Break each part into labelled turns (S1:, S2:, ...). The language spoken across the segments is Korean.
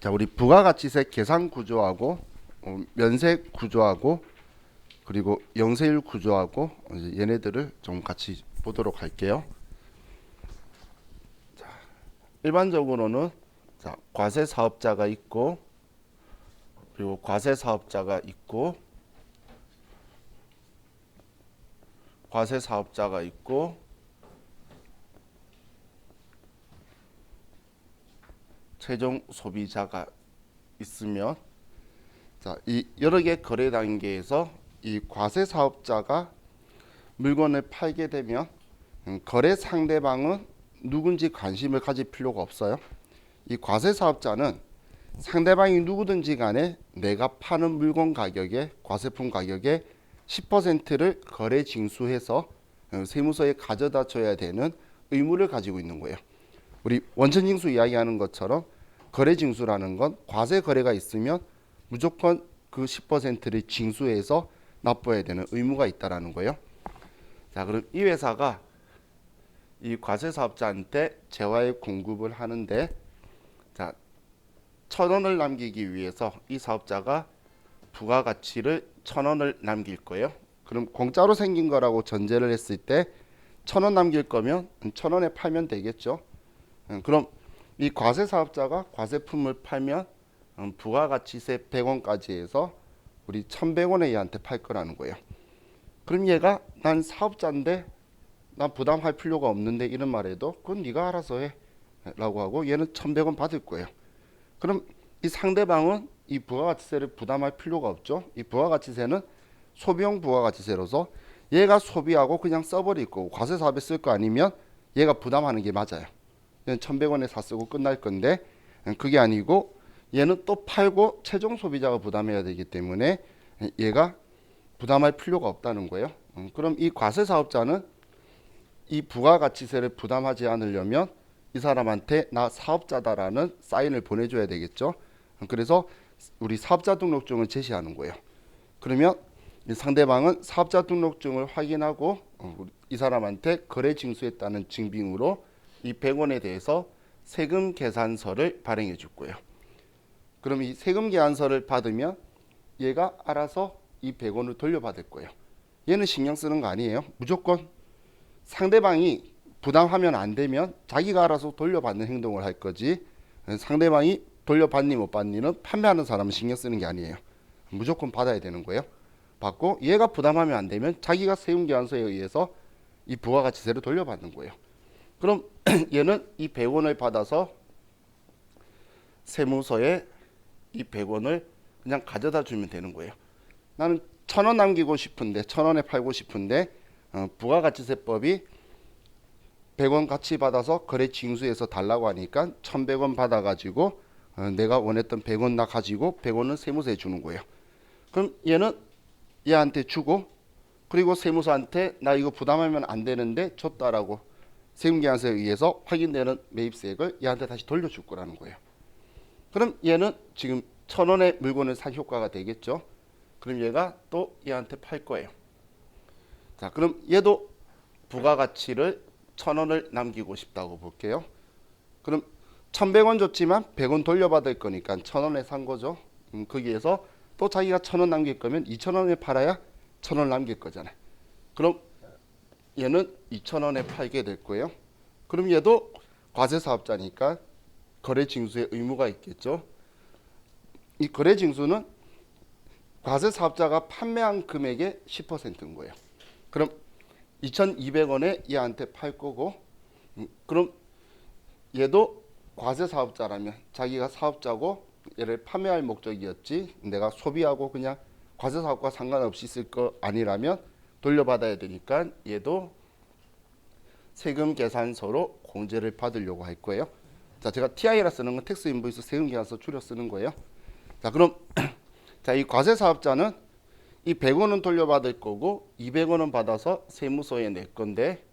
S1: 자, 우리 부가가치세 계산 구조하고 면세 구조하고 그리고 영세율 구조하고 이제 얘네들을 좀 같이 보도록 할게요. 자, 일반적으로는 자, 과세 사업자가 있고 그리고 과세 사업자가 있고 과세 사업자가 있고 최종 소비자가 있으면 자, 이 여러 개 거래 단계에서 이 과세 사업자가 물건을 팔게 되면 거래 상대방은 누군지 관심을 가질 필요가 없어요. 이 과세 사업자는 상대방이 누구든지 간에 내가 파는 물건 가격에 과세품 가격의 10%를 거래 징수해서 세무서에 가져다 줘야 되는 의무를 가지고 있는 거예요. 우리 원천징수 이야기하는 것처럼 거래 징수라는 건 과세 거래가 있으면 무조건 그 10%를 징수해서 납부해야 되는 의무가 있다라는 거예요. 자, 그럼 이 회사가 이 과세 사업자한테 재화액 공급을 하는데 자, 1,000원을 남기기 위해서 이 사업자가 부가가치를 1,000원을 남길 거예요. 그럼 공짜로 생긴 거라고 전제를 했을 때 1,000원 남길 거면 1,000원에 팔면 되겠죠. 그럼 이 과세 사업자가 과세품을 팔면 부가가치세 100원까지 해서 우리 1,100원에 얘한테 팔 거라는 거예요. 그럼 얘가 난 사업자인데 난 부담할 필요가 없는데 이런 말해도 그건 네가 알아서 해 라고 하고 얘는 1,100원 받을 거예요. 그럼 이 상대방은 이 부가가치세를 부담할 필요가 없죠. 이 부가가치세는 소비용 부가가치세로서 얘가 소비하고 그냥 써버릴 거고 과세 사업에 쓸 거 아니면 얘가 부담하는 게 맞아요. 얘는 1,100원에 사 쓰고 끝날 건데 그게 아니고 얘는 또 팔고 최종 소비자가 부담해야 되기 때문에 얘가 부담할 필요가 없다는 거예요. 그럼 이 과세 사업자는 이 부가가치세를 부담하지 않으려면 이 사람한테 나 사업자다라는 사인을 보내줘야 되겠죠. 그래서 우리 사업자 등록증을 제시하는 거예요. 그러면 이 상대방은 사업자 등록증을 확인하고 이 사람한테 거래 징수했다는 증빙으로 이 100원에 대해서 세금 계산서를 발행해 줄 거예요. 그럼 이 세금 계산서를 받으면 얘가 알아서 이 100원을 돌려받을 거예요. 얘는 신경 쓰는 거 아니에요. 무조건 상대방이 부담하면 안 되면 자기가 알아서 돌려받는 행동을 할 거지 상대방이 돌려받니 못 받니는 판매하는 사람은 신경 쓰는 게 아니에요. 무조건 받아야 되는 거예요. 받고 얘가 부담하면 안 되면 자기가 세금계산서에 의해서 이 부가가치세를 돌려받는 거예요. 그럼 얘는 이 100원을 받아서 세무서에 이 100원을 그냥 가져다 주면 되는 거예요. 나는 1,000원 남기고 싶은데 1,000원에 팔고 싶은데 부가가치세법이 100원 같이 받아서 거래 징수해서 달라고 하니까 1,100원 받아가지고 내가 원했던 100원 나 가지고 100원은 세무서에 주는 거예요. 그럼 얘는 얘한테 주고 그리고 세무서한테 나 이거 부담하면 안 되는데 줬다라고 세금계산서에 의해서 확인되는 매입세액을 얘한테 다시 돌려줄 거라는 거예요. 그럼 얘는 지금 1,000원의 물건을 산 효과가 되겠죠. 그럼 얘가 또 얘한테 팔 거예요. 자, 그럼 얘도 부가가치를 1,000원을 남기고 싶다고 볼게요. 그럼 1,100원 줬지만 100원 돌려받을 거니까 1,000원에 산 거죠. 거기에서 또 자기가 1,000원 남길 거면 2,000원에 팔아야 1,000원 남길 거잖아요. 그럼 얘는 2,000원에 팔게 될 거예요. 그럼 얘도 과세사업자니까 거래징수의 의무가 있겠죠. 이 거래징수는 과세사업자가 판매한 금액의 10%인 거예요. 그럼 2,200원에 얘한테 팔 거고 그럼 얘도 과세사업자라면 자기가 사업자고 얘를 판매할 목적이었지 내가 소비하고 그냥 과세사업과 상관없이 쓸 거 아니라면 돌려받아야 되니까 얘도 세금 계산서로 공제를 받으려고 할 거예요. 자, 제가 TI라 쓰는 건 텍스 인보이스 세금 계산서 줄여 쓰는 거예요. 자, 그럼 자, 이 과세사업자는 이 100원은 돌려받을 거고 200원은 받아서 세무서에 낼 건데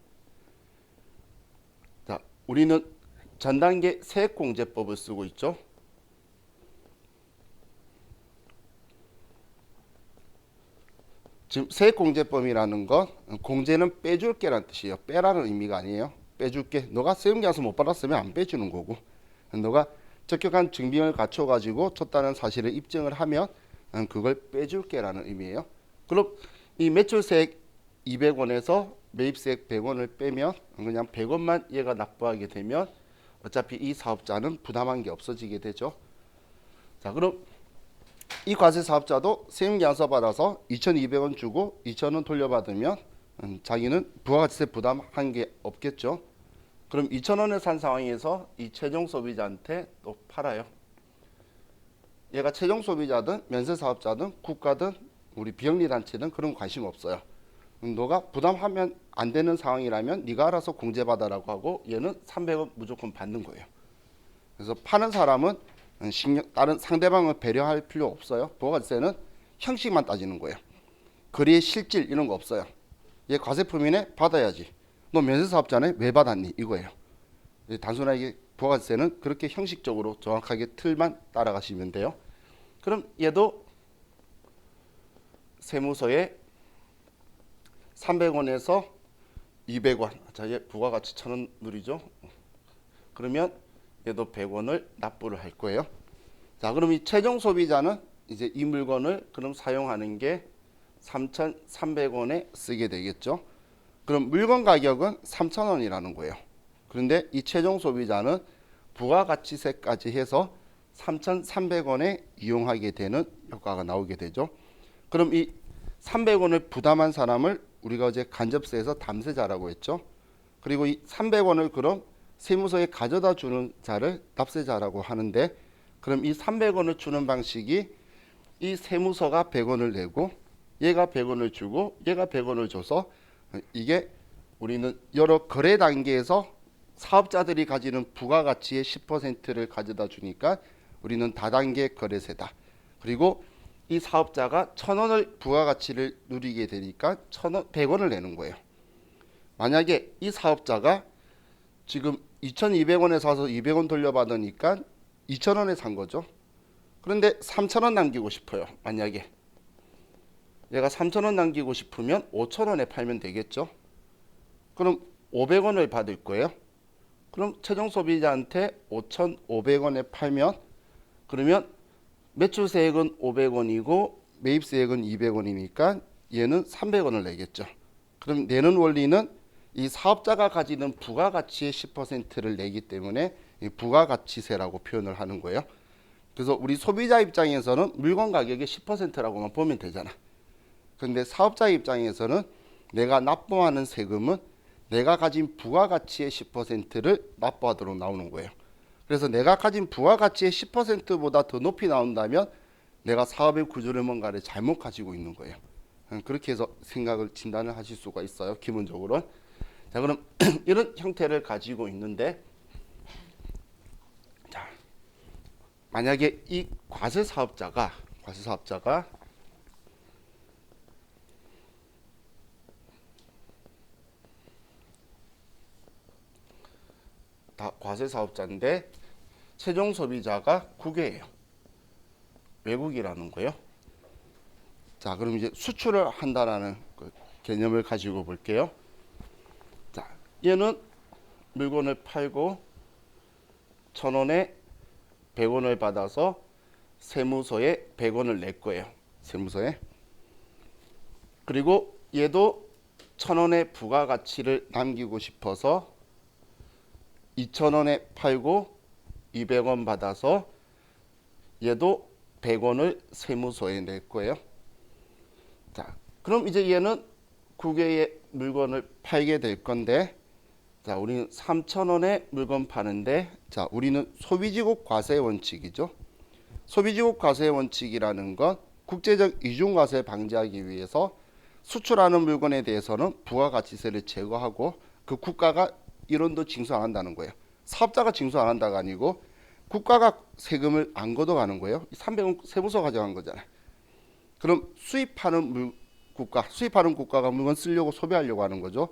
S1: 자, 우리는 전 단계 세액공제법을 쓰고 있죠. 지금 세액공제법이라는 건 공제는 빼줄게라는 뜻이에요. 빼라는 의미가 아니에요. 빼줄게. 너가 세금계산서 못 받았으면 안 빼주는 거고 너가 적격한 증빙을 갖춰 가지고 줬다는 사실을 입증을 하면 그걸 빼줄게라는 의미예요. 그럼 이 매출세액 200원에서 매입세액 100원을 빼면 그냥 100원만 얘가 납부하게 되면 어차피 이 사업자는 부담한 게 없어지게 되죠. 자, 그럼 이 과세 사업자도 세금계산서 받아서 2,200원 주고 2,000원 돌려받으면 자기는 부가가치세 부담한 게 없겠죠. 그럼 2,000원에 산 상황에서 이 최종 소비자한테 또 팔아요. 얘가 최종 소비자든 면세사업자든 국가든 우리 비영리단체든 그런 관심 없어요. 너가 부담하면 안 되는 상황이라면 네가 알아서 공제받아라고 하고 얘는 300원 무조건 받는 거예요. 그래서 파는 사람은 다른 상대방을 배려할 필요 없어요. 부가가치세는 형식만 따지는 거예요. 거리의 실질 이런 거 없어요. 얘 과세품이네 받아야지. 너 면세사업자네 왜 받았니 이거예요. 단순하게 부가가치세는 그렇게 형식적으로 정확하게 틀만 따라가시면 돼요. 그럼 얘도 세무서에 300원에서 200원. 자, 얘 부가가치 1,000원 누리죠. 그러면 얘도 100원을 납부를 할 거예요. 자, 그럼 이 최종 소비자는 이제 이 물건을 그럼 사용하는 게 3,300원에 쓰게 되겠죠. 그럼 물건 가격은 3,000원이라는 거예요. 그런데 이 최종 소비자는 부가가치세까지 해서 3,300원에 이용하게 되는 효과가 나오게 되죠. 그럼 이 300원을 부담한 사람을 우리가 어제 간접세에서 담세자라고 했죠. 그리고 이 300원을 그럼 세무서에 가져다 주는 자를 납세자라고 하는데, 그럼 이 300원을 주는 방식이 이 세무서가 100원을 내고 얘가 100원을 주고 얘가 100원을 줘서 이게 우리는 여러 거래 단계에서 사업자들이 가지는 부가가치의 10%를 가져다 주니까 우리는 다단계 거래세다. 그리고 이 사업자가 1,000원을 부가가치를 누리게 되니까 100원을 내는 거예요. 만약에 이 사업자가 지금 2,200원에 사서 200원 돌려받으니까 2,000원에 산 거죠. 그런데 3,000원 남기고 싶어요. 만약에 얘가 3,000원 남기고 싶으면 5,000원에 팔면 되겠죠. 그럼 500원을 받을 거예요. 그럼 최종 소비자한테 5,500원에 팔면 그러면 매출세액은 500원이고 매입세액은 200원이니까 얘는 300원을 내겠죠. 그럼 내는 원리는 이 사업자가 가지는 부가가치의 10%를 내기 때문에 부가가치세라고 표현을 하는 거예요. 그래서 우리 소비자 입장에서는 물건 가격의 10%라고만 보면 되잖아. 그런데 사업자 입장에서는 내가 납부하는 세금은 내가 가진 부가가치의 10%를 납부하도록 나오는 거예요. 그래서 내가 가진 부가가치의 10%보다 더 높이 나온다면 내가 사업의 구조를 뭔가를 잘못 가지고 있는 거예요. 그렇게 해서 생각을 진단을 하실 수가 있어요. 기본적으로. 자, 그럼 이런 형태를 가지고 있는데, 자, 만약에 이 과세 사업자가 다 과세 사업자인데 최종 소비자가 국외예요. 외국이라는 거예요. 자, 그럼 이제 수출을 한다라는 그 개념을 가지고 볼게요. 자, 얘는 물건을 팔고 1,000원에 100원을 받아서 세무서에 100원을 낼 거예요. 세무서에. 그리고 얘도 1,000원의 부가가치를 남기고 싶어서 2,000원에 팔고 200원 받아서 얘도 100원을 세무서에 낼 거예요. 자, 그럼 이제 얘는 국외에 물건을 팔게 될 건데, 자, 우리는 3,000원에 물건 파는데, 자, 우리는 소비지국 과세 원칙이죠. 소비지국 과세 원칙이라는 건 국제적 이중과세 방지하기 위해서 수출하는 물건에 대해서는 부가가치세를 제거하고 그 국가가 1원도 징수 안 한다는 거예요. 사업자가 징수 안 한다가 아니고 국가가 세금을 안 걷어가는 거예요. 300원 세무서 가져간 거잖아요. 그럼 수입하는 국가가 물건 쓰려고 소비하려고 하는 거죠.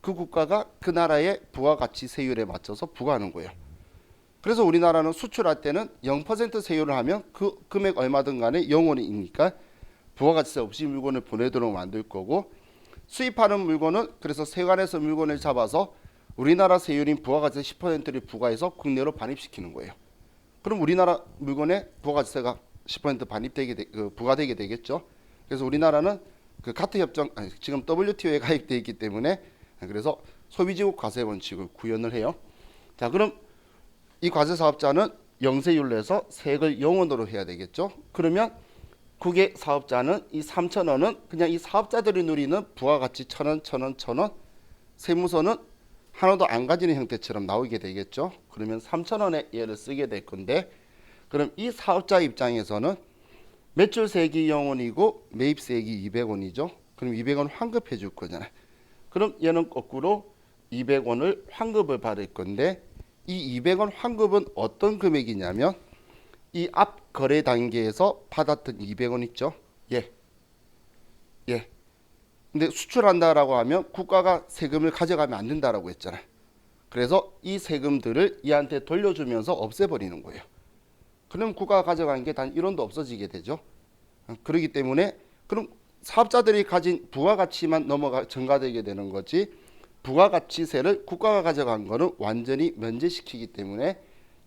S1: 그 국가가 그 나라의 부가가치세율에 맞춰서 부과하는 거예요. 그래서 우리나라는 수출할 때는 0% 세율을 하면 그 금액 얼마든 간에 0원이니까 부가가치세 없이 물건을 보내도록 만들 거고, 수입하는 물건은 그래서 세관에서 물건을 잡아서 우리나라 세율인 부가가치세 10%를 부과해서 국내로 반입시키는 거예요. 그럼 우리나라 물건에 부가가치세가 10% 부과되게 되겠죠. 그래서 우리나라는 그 카트 협정 지금 WTO에 가입돼 있기 때문에 그래서 소비지국 과세 원칙을 구현을 해요. 자, 그럼 이 과세 사업자는 영세율로 해서 세액을 0원으로 해야 되겠죠. 그러면 국외 사업자는 이 3,000원은 그냥 이 사업자들이 누리는 부가가치 1,000원, 1,000원, 1,000원, 세무서는 하나도 안 가지는 형태처럼 나오게 되겠죠. 그러면 3,000원의 얘를 쓰게 될 건데, 그럼 이 사업자 입장에서는 매출세액이 0원이고 매입세액이 200원이죠. 그럼 200원 환급해 줄 거잖아요. 그럼 얘는 거꾸로 200원을 환급을 받을 건데, 이 200원 환급은 어떤 금액이냐면 이 앞 거래 단계에서 받았던 200원 있죠. 예. 예. 근데 수출한다라고 하면 국가가 세금을 가져가면 안 된다라고 했잖아요. 그래서 이 세금들을 얘한테 돌려주면서 없애버리는 거예요. 그럼 국가가 가져간 게 단 1원도 없어지게 되죠. 그렇기 때문에 그럼 사업자들이 가진 부가가치만 증가되게 되는 거지, 부가가치세를 국가가 가져간 거는 완전히 면제시키기 때문에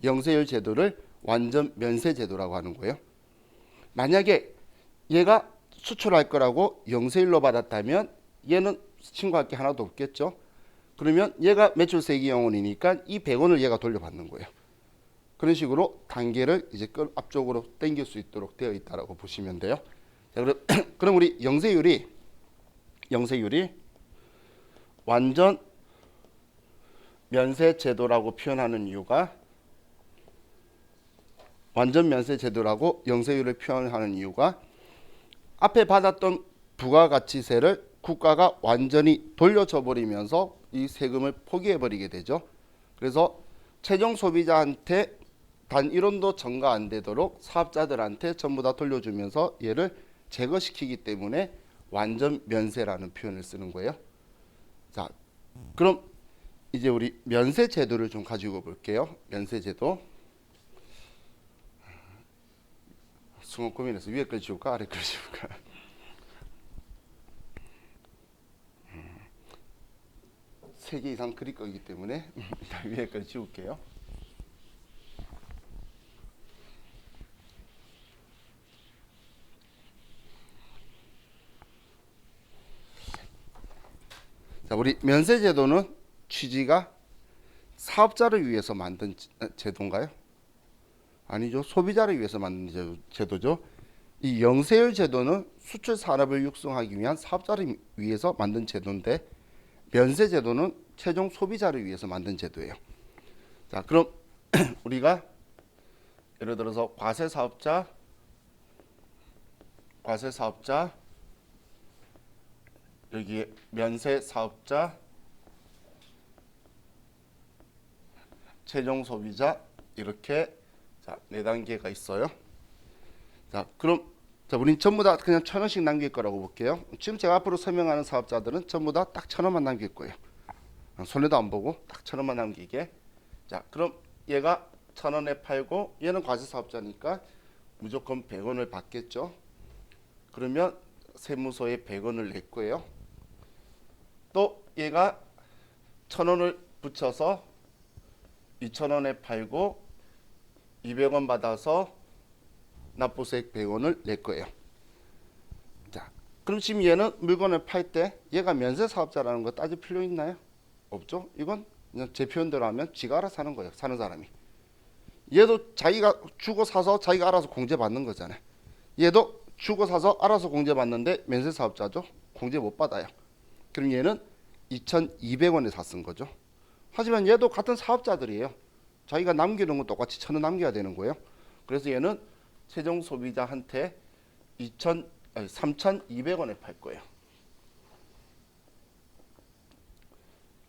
S1: 영세율 제도를 완전 면세 제도라고 하는 거예요. 만약에 얘가 수출할 거라고 영세율로 받았다면 얘는 신고할 게 하나도 없겠죠. 그러면 얘가 매출세액이 0원이니까 이 100원을 얘가 돌려받는 거예요. 그런 식으로 단계를 이제 앞쪽으로 당길 수 있도록 되어 있다라고 보시면 돼요. 자, 그럼 우리 영세율이 완전 면세 제도라고 표현하는 이유가, 완전 면세 제도라고 영세율을 표현하는 이유가 앞에 받았던 부가가치세를 국가가 완전히 돌려줘 버리면서 이 세금을 포기해 버리게 되죠. 그래서 최종 소비자한테 단 1원도 전가 안 되도록 사업자들한테 전부 다 돌려주면서 얘를 제거시키기 때문에 완전 면세라는 표현을 쓰는 거예요. 자, 그럼 이제 우리 면세 제도를 좀 가지고 볼게요. 면세 제도. 순간 고민해서 위에 걸 지울까 아래 걸 지울까. 세 개 이상 그릴 거기 때문에 일단 위에 걸 지울게요. 자, 우리 면세 제도는 취지가 사업자를 위해서 만든 제도인가요? 아니죠. 소비자를 위해서 만든 제도죠. 이 영세율 제도는 수출 산업을 육성하기 위한 사업자를 위해서 만든 제도인데, 면세 제도는 최종 소비자를 위해서 만든 제도예요. 자, 그럼 우리가 예를 들어서 과세 사업자, 여기에 면세 사업자, 최종 소비자, 이렇게 자, 4단계가 있어요. 자, 그럼 우린 전부 다 그냥 1,000원씩 남길 거라고 볼게요. 지금 제가 앞으로 설명하는 사업자들은 전부 다 딱 1,000원만 남길 거예요. 손해도 안 보고 딱 1,000원만 남기게. 자, 그럼 얘가 1,000원에 팔고 얘는 과세 사업자니까 무조건 100원을 받겠죠. 그러면 세무서에 100원을 낼 거예요. 또 얘가 1,000원을 붙여서 2,000원에 팔고 200원 받아서 납부세액 100원을 낼 거예요. 자, 그럼 지금 얘는 물건을 팔 때 얘가 면세 사업자라는 거 따질 필요 있나요? 없죠. 이건 그냥 제 표현대로 하면 지가 알아서 하는 거예요. 사는 사람이. 얘도 자기가 주고 사서 자기가 알아서 공제 받는 거잖아요. 얘도 주고 사서 알아서 공제 받는데 면세 사업자죠. 공제 못 받아요. 그럼 얘는 2,200원에 다 쓴 거죠. 하지만 얘도 같은 사업자들이에요. 자기가 남기는 건 똑같이 1,000원 남겨야 되는 거예요. 그래서 얘는 최종 소비자한테 3,200원에 팔 거예요.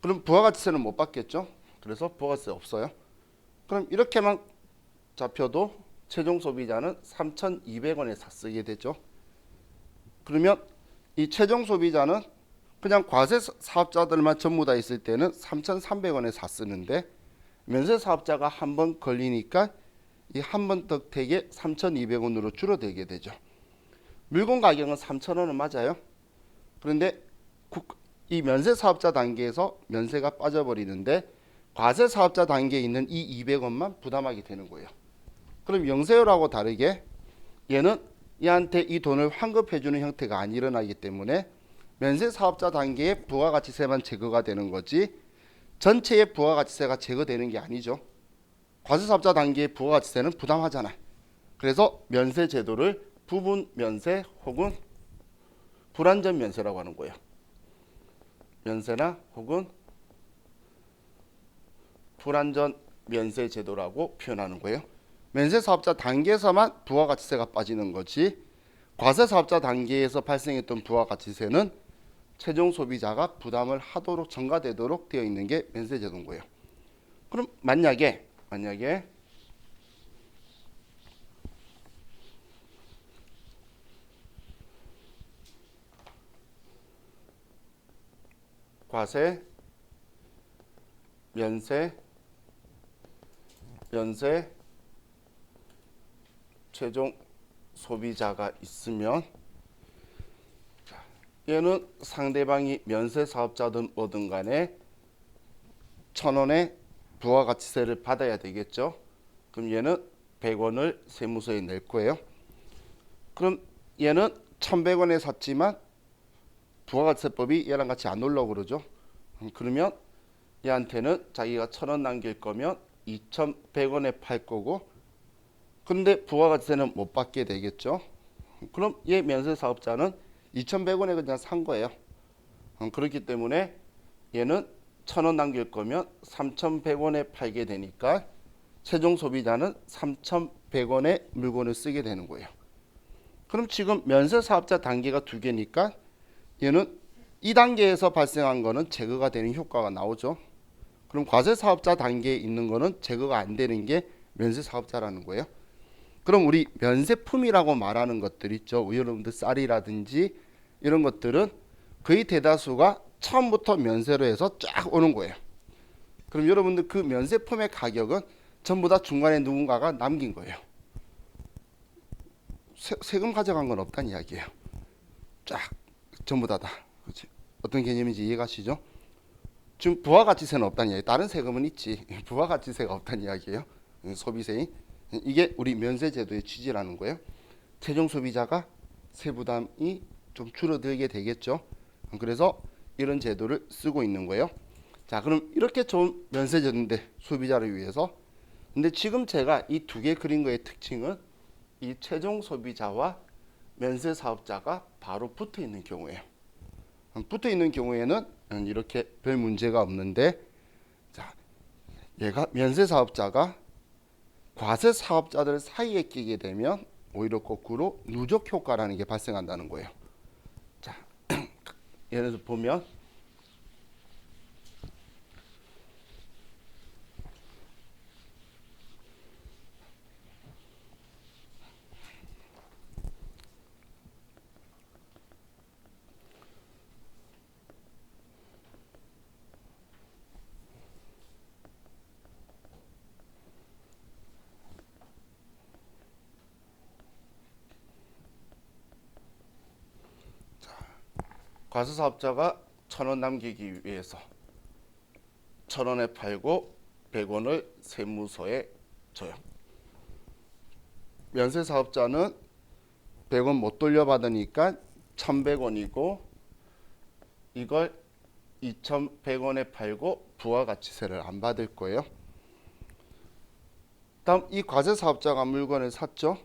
S1: 그럼 부가가치세는 못 받겠죠. 그래서 부가가치세 없어요. 그럼 이렇게만 잡혀도 최종 소비자는 3,200원에 다 쓰게 되죠. 그러면 이 최종 소비자는 그냥 과세 사업자들만 전부 다 있을 때는 3,300원에 다 쓰는데, 면세 사업자가 한 번 걸리니까 이 한 번 덕택에 3,200원으로 줄어들게 되죠. 물건 가격은 3,000원은 맞아요. 그런데 이 면세 사업자 단계에서 면세가 빠져버리는데 과세 사업자 단계에 있는 이 200원만 부담하게 되는 거예요. 그럼 영세율하고 다르게 얘는 얘한테 이 돈을 환급해주는 형태가 안 일어나기 때문에 면세사업자 단계의 부가가치세만 제거가 되는 거지 전체의 부가가치세가 제거되는 게 아니죠. 과세사업자 단계의 부가가치세는 부담하잖아. 그래서 면세제도를 부분 면세 혹은 불완전 면세라고 하는 거예요. 면세나 혹은 불완전 면세제도라고 표현하는 거예요. 면세사업자 단계에서만 부가가치세가 빠지는 거지 과세사업자 단계에서 발생했던 부가가치세는 최종 소비자가 부담을 하도록 전가되도록 되어 있는 게 면세제도인 거예요. 그럼 만약에 과세, 면세, 최종 소비자가 있으면 얘는 상대방이 면세 사업자든 뭐든 간에 1,000원의 부가가치세를 받아야 되겠죠. 그럼 얘는 100원을 세무서에 낼 거예요. 그럼 얘는 1,100원에 샀지만 부가가치세법이 얘랑 같이 안 올라오고 그러죠. 그러면 얘한테는 자기가 1,000원 남길 거면 2,100원에 팔 거고 근데 부가가치세는 못 받게 되겠죠. 그럼 얘 면세 사업자는 2,100원에 그냥 산 거예요. 그렇기 때문에 얘는 1,000원 남길 거면 3,100원에 팔게 되니까 최종 소비자는 3,100원의 물건을 쓰게 되는 거예요. 그럼 지금 면세 사업자 단계가 두 개니까 얘는 이 단계에서 발생한 거는 제거가 되는 효과가 나오죠. 그럼 과세 사업자 단계에 있는 거는 제거가 안 되는 게 면세 사업자라는 거예요. 그럼 우리 면세품이라고 말하는 것들 있죠. 여러분들 쌀이라든지 이런 것들은 거의 대다수가 처음부터 면세로 해서 쫙 오는 거예요. 그럼 여러분들 그 면세품의 가격은 전부 다 중간에 누군가가 남긴 거예요. 세금 가져간 건 없다는 이야기예요. 쫙 전부 다다. 그렇지? 어떤 개념인지 이해가시죠? 지금 부가가치세는 없다는 이야기. 다른 세금은 있지. 부가가치세가 없다는 이야기예요. 소비세인. 이게 우리 면세제도의 취지라는 거예요. 최종 소비자가 세부담이 좀 줄어들게 되겠죠. 그래서 이런 제도를 쓰고 있는 거예요. 자, 그럼 이렇게 좋은 면세제도인데 소비자를 위해서. 근데 지금 제가 이 두 개 그린 거의 특징은 이 최종 소비자와 면세 사업자가 바로 붙어 있는 경우예요. 붙어 있는 경우에는 이렇게 별 문제가 없는데, 자, 얘가 면세 사업자가 과세 사업자들 사이에 끼게 되면 오히려 거꾸로 누적 효과라는 게 발생한다는 거예요. 자, 예를 들어 보면 과세 사업자가 1,000원 남기기 위해서 1,000원에 팔고 100원을 세무서에 줘요. 면세 사업자는 100원 못 돌려받으니까 1,100원이고 이걸 2,100원에 팔고 부가가치세를 안 받을 거예요. 다음 이 과세 사업자가 물건을 샀죠.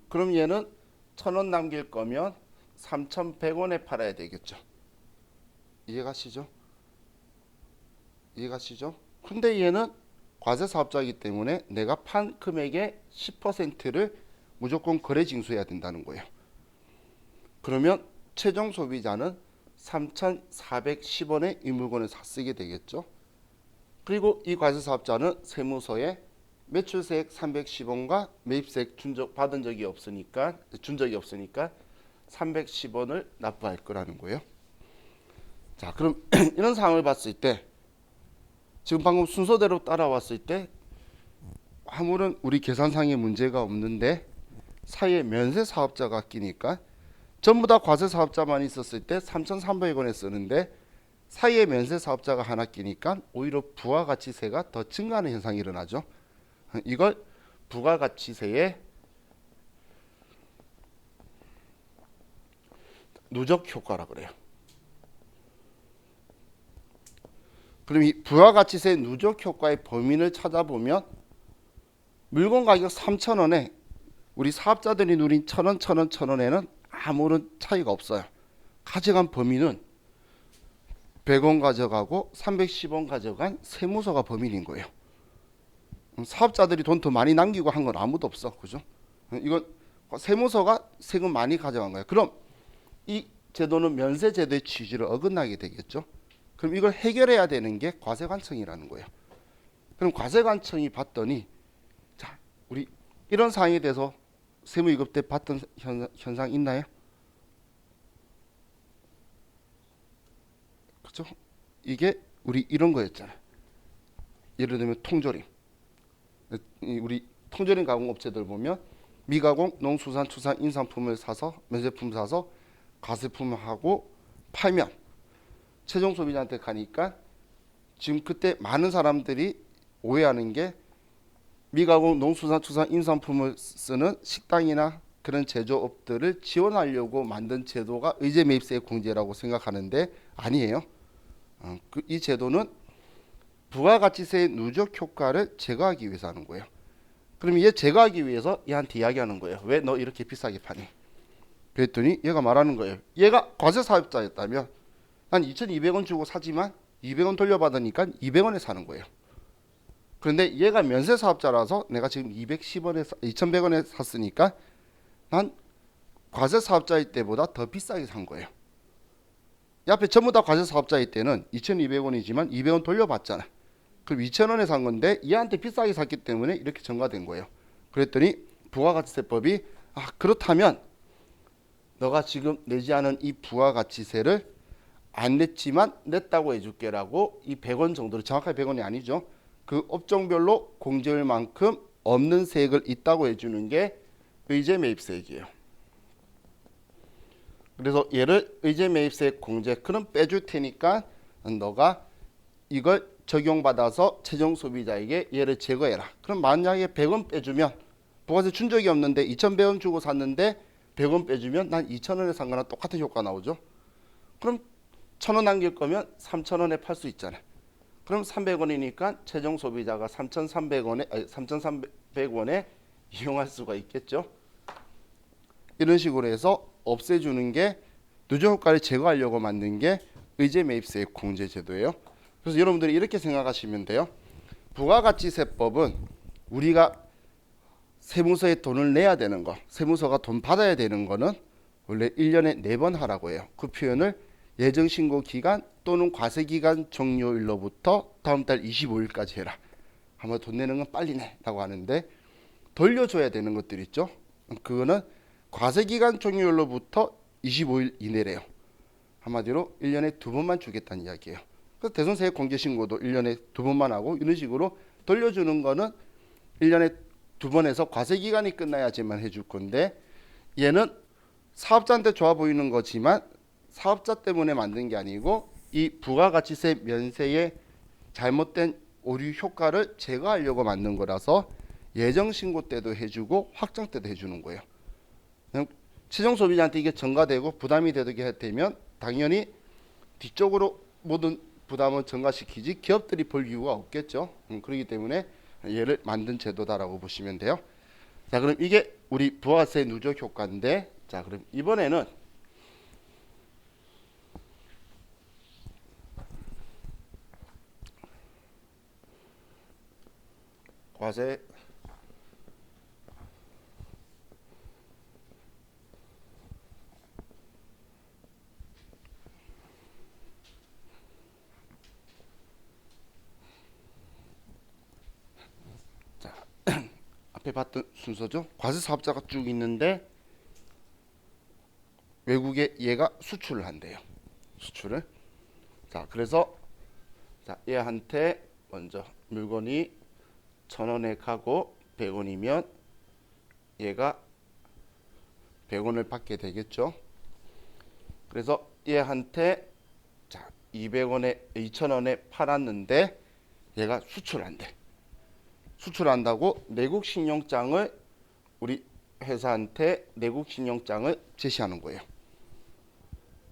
S1: 그럼 얘는 1,000원 남길 거면 3,100원에 팔아야 되겠죠. 이해가시죠? 근데 얘는 과세 사업자이기 때문에 내가 판 금액의 10%를 무조건 거래 징수해야 된다는 거예요. 그러면 최종 소비자는 3,410원에 이 물건을 사 쓰게 되겠죠. 그리고 이 과세 사업자는 세무서에 매출세액 310원과 매입세액 준 적이 없으니까 310원을 납부할 거라는 거예요. 자, 그럼 이런 상황을 봤을 때 지금 방금 순서대로 따라왔을 때 아무런 우리 계산상의 문제가 없는데 사이에 면세 사업자가 끼니까 전부 다 과세 사업자만 있었을 때 3,300원에 쓰는데 사이에 면세 사업자가 하나 끼니까 오히려 부가가치세가 더 증가하는 현상이 일어나죠. 이걸 부가가치세의 누적 효과라 그래요. 그럼 이 부가가치세 누적 효과의 범위를 찾아보면 물건 가격 3,000원에 우리 사업자들이 누린 1,000원, 1,000원, 1,000원에는 아무런 차이가 없어요. 가져간 범위는 100원 가져가고 310원 가져간 세무서가 범인인 거예요. 사업자들이 돈 더 많이 남기고 한 건 아무도 없어. 그죠? 이건 세무서가 세금 많이 가져간 거예요. 그럼 이 제도는 면세제도의 취지를 어긋나게 되겠죠. 그럼 이걸 해결해야 되는 게 과세관청이라는 거예요. 그럼 과세관청이 봤더니 자, 우리 이런 사항에 대해서 세무이급 때 봤던 현상 있나요? 그렇죠? 이게 우리 이런 거였잖아요. 예를 들면 통조림. 우리 통조림 가공업체들 보면 미가공, 농수산, 추산, 인산품을 사서 면세품 사서 가세품을 하고 팔면 최종 소비자한테 가니까 지금 그때 많은 사람들이 오해하는 게 미가공, 농수산, 추산, 인산품을 쓰는 식당이나 그런 제조업들을 지원하려고 만든 제도가 의제 매입세 공제라고 생각하는데 아니에요. 이 제도는 부가가치세의 누적 효과를 제거하기 위해서 하는 거예요. 그럼 얘 제거하기 위해서 얘한테 이야기하는 거예요. 왜 너 이렇게 비싸게 파니? 그랬더니 얘가 말하는 거예요. 얘가 과세 사업자였다면 난 2,200원 주고 사지만 200원 돌려받으니까 200원에 사는 거예요. 그런데 얘가 면세 사업자라서 내가 지금 210원에 2,100원에 샀으니까 난 과세 사업자일 때보다 더 비싸게 산 거예요. 이 앞에 전부 다 과세 사업자일 때는 2,200원이지만 200원 돌려받잖아. 그럼 2,000원에 산 건데 얘한테 비싸게 샀기 때문에 이렇게 전가된 거예요. 그랬더니 부가가치세법이 그렇다면 너가 지금 내지 않은 이 부가가치세를 안 냈지만 냈다고 해줄게라고 이 100원 정도로 정확하게 100원이 아니죠. 그 업종별로 공제율만큼 없는 세액을 있다고 해주는 게 의제 매입세액이에요. 그래서 얘를 의제 매입세액 공제 그럼 빼줄 테니까 너가 이걸 적용받아서 최종 소비자에게 얘를 제거해라. 그럼 만약에 100원 빼주면 부가세 준 적이 없는데 2,100원 주고 샀는데 100원 빼주면 난 2,000원에 산 거랑 똑같은 효과 나오죠. 그럼 1,000원 남길 거면 3,000원에 팔 수 있잖아요. 그럼 300원이니까 최종 소비자가 3,300원에 이용할 수가 있겠죠. 이런 식으로 해서 없애주는 게 누적 효과를 제거하려고 만든 게 의제 매입세액 공제 제도예요. 그래서 여러분들이 이렇게 생각하시면 돼요. 부가가치세법은 우리가 세무서에 돈을 내야 되는 거, 세무서가 돈 받아야 되는 거는 원래 1년에 4번 하라고 해요. 그 표현을 예정신고 기간 또는 과세기간 종료일로부터 다음 달 25일까지 해라. 아마 돈 내는 건 빨리 내라고 하는데 돌려줘야 되는 것들 있죠. 그거는 과세기간 종료일로부터 25일 이내래요. 한마디로 1년에 2번만 주겠다는 이야기예요. 그래서 대손세액 공제신고도 1년에 2번만 하고 이런 식으로 돌려주는 거는 1년에 2번에서 과세기간이 끝나야지만 해줄 건데 얘는 사업자한테 좋아 보이는 거지만 사업자 때문에 만든 게 아니고 이 부가가치세 면세의 잘못된 오류 효과를 제거하려고 만든 거라서 예정신고 때도 해주고 확정 때도 해주는 거예요. 최종 소비자한테 이게 전가되고 부담이 되게 되면 당연히 뒤쪽으로 모든 부담을 전가시키지 기업들이 볼 이유가 없겠죠. 그렇기 때문에 얘를 만든 제도다라고 보시면 돼요. 자, 그럼 이게 우리 부가세 누적 효과인데, 자, 그럼 이번에는 과세 앞에 봤던 순서죠. 과세 사업자가 쭉 있는데 외국에 얘가 수출을 한대요. 수출을. 자, 그래서 자, 얘한테 먼저 물건이 1,000원에 가고 100원이면 얘가 100원을 받게 되겠죠. 그래서 얘한테 자, 200원에 2,000원에 팔았는데 얘가 수출한대. 수출한다고 내국 신용장을 우리 회사한테 내국 신용장을 제시하는 거예요.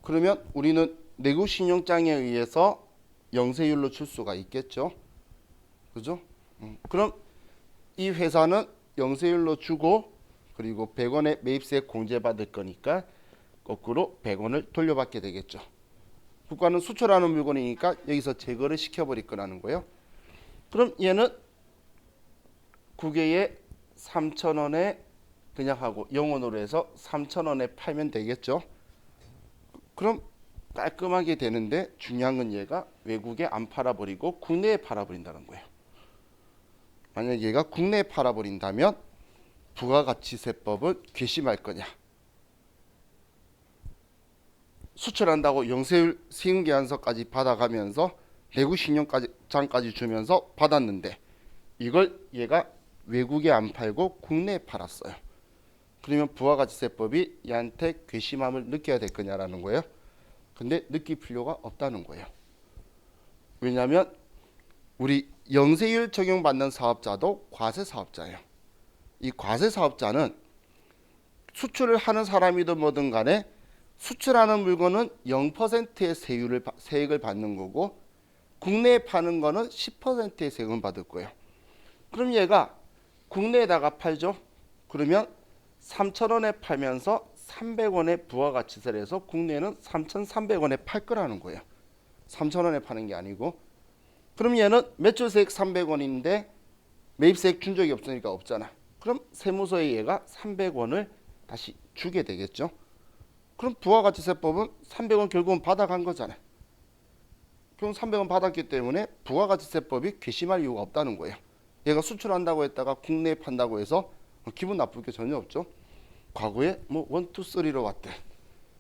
S1: 그러면 우리는 내국 신용장에 의해서 영세율로 줄 수가 있겠죠. 그죠? 그럼 이 회사는 영세율로 주고 그리고 100원의 매입세 공제받을 거니까 거꾸로 100원을 돌려받게 되겠죠. 국가는 수출하는 물건이니까 여기서 제거를 시켜버릴 거라는 거예요. 그럼 얘는 국외에 3,000원에 그냥 하고 영원으로 해서 3,000원에 팔면 되겠죠. 그럼 깔끔하게 되는데 중요한 건 얘가 외국에 안 팔아버리고 국내에 팔아버린다는 거예요. 만약 얘가 국내에 팔아버린다면 부가가치세법은 괘씸할 거냐. 수출한다고 영세율 시흥계약서까지 받아가면서 내국 신용장까지 주면서 받았는데 이걸 얘가 외국에 안 팔고 국내에 팔았어요. 그러면 부가가치세법이 얘한테 괘씸함을 느껴야 될 거냐라는 거예요. 근데 느낄 필요가 없다는 거예요. 왜냐하면 우리 영세율 적용받는 사업자도 과세사업자예요. 이 과세사업자는 수출을 하는 사람이든 뭐든 간에 수출하는 물건은 0%의 세액을 받는 거고 국내에 파는 거는 10%의 세금을 받을 거예요. 그럼 얘가 국내에다가 팔죠. 그러면 3,000원에 팔면서 300원의 부가가치세를 해서 국내에는 3,300원에 팔 거라는 거예요. 3,000원에 파는 게 아니고. 그럼 얘는 매출세액 300원인데 매입세액 준 적이 없으니까 없잖아. 그럼 세무서에 얘가 300원을 다시 주게 되겠죠. 그럼 부가가치세법은 300원 결국은 받아간 거잖아요. 그럼 300원 받았기 때문에 부가가치세법이 괘씸할 이유가 없다는 거예요. 얘가 수출한다고 했다가 국내에 판다고 해서 기분 나쁠 게 전혀 없죠. 과거에 뭐 1, 2, 3로 왔든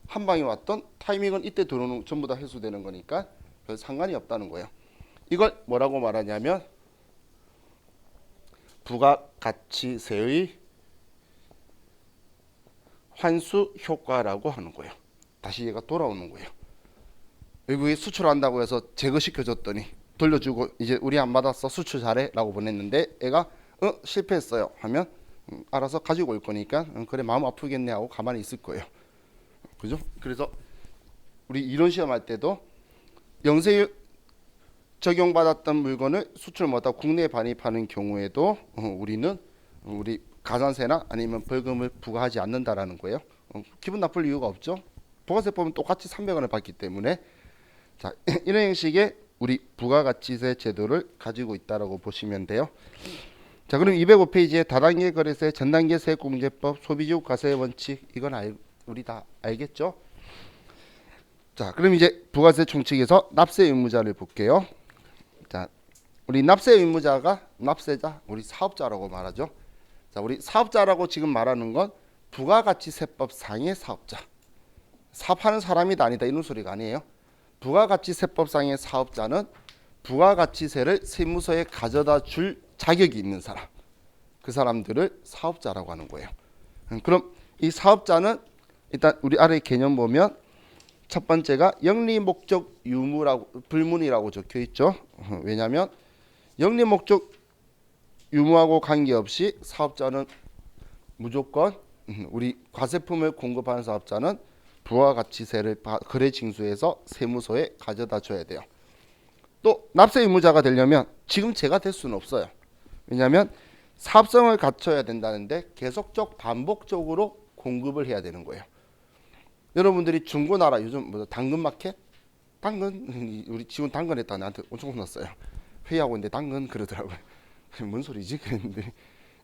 S1: 한 방에 왔던 타이밍은 이때 들어오는 전부 다 회수되는 거니까 별 상관이 없다는 거예요. 이걸 뭐라고 말하냐면 부가가치세의 환수 효과라고 하는 거예요. 다시 얘가 돌아오는 거예요. 외국에 수출한다고 해서 제거시켜줬더니 돌려주고 이제 우리 안 받았어 수출 잘해 라고 보냈는데 애가 실패했어요 하면 알아서 가지고 올 거니까 그래 마음 아프겠네 하고 가만히 있을 거예요. 그죠? 그래서 우리 이론 시험할 때도 영세율 적용받았던 물건을 수출 못하고 국내에 반입하는 경우에도 우리는 우리 가산세나 아니면 벌금을 부과하지 않는다라는 거예요. 기분 나쁠 이유가 없죠. 부가세법은 똑같이 300원을 받기 때문에 자 이런 형식의 우리 부가가치세 제도를 가지고 있다라고 보시면 돼요. 자 그럼 205페이지에 다단계 거래세, 전단계 세액공제법, 소비지구 과세 원칙 이건 우리 다 알겠죠? 자 그럼 이제 부가세 총칙에서 납세 의무자를 볼게요. 자 우리 납세 의무자가 납세자, 우리 사업자라고 말하죠. 자 우리 사업자라고 지금 말하는 건 부가가치세법 상의 사업자. 사업하는 사람이다 아니다 이런 소리가 아니에요. 부가가치세법상의 사업자는 부가가치세를 세무서에 가져다 줄 자격이 있는 사람, 그 사람들을 사업자라고 하는 거예요. 그럼 이 사업자는 일단 우리 아래 개념 보면 첫 번째가 영리목적 유무라고 불문이라고 적혀 있죠. 왜냐하면 영리목적 유무하고 관계없이 사업자는 무조건 우리 과세품을 공급하는 사업자는 부가가치세를 거래징수해서 세무서에 가져다 줘야 돼요. 또 납세 의무자가 되려면 지금 제가 될 수는 없어요. 왜냐하면 사업성을 갖춰야 된다는데 계속적 반복적으로 공급을 해야 되는 거예요. 여러분들이 중고나라 요즘 뭐 당근마켓? 당근 우리 지원 당근했다 나한테 엄청 혼났어요. 회의하고 있는데 당근 그러더라고요. 뭔 소리지? 그랬는데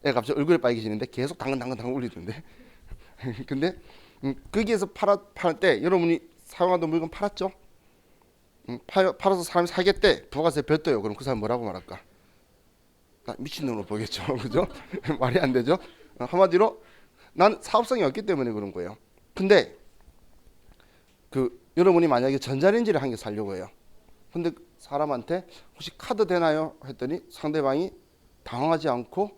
S1: 애가 갑자기 얼굴이 빨개지는데 계속 당근 올리던데. 근데 거기에서 팔을 때 여러분이 사용하던 물건 팔았죠? 팔아서 사람이 사겠대. 부가세 별도요. 그럼 그 사람 뭐라고 말할까? 미친놈으로 보겠죠. 그죠? 말이 안 되죠? 한마디로 난 사업성이 없기 때문에 그런 거예요. 근데 여러분이 만약에 전자레인지를 한 개 사려고 해요. 근데 사람한테 혹시 카드 되나요? 했더니 상대방이 당황하지 않고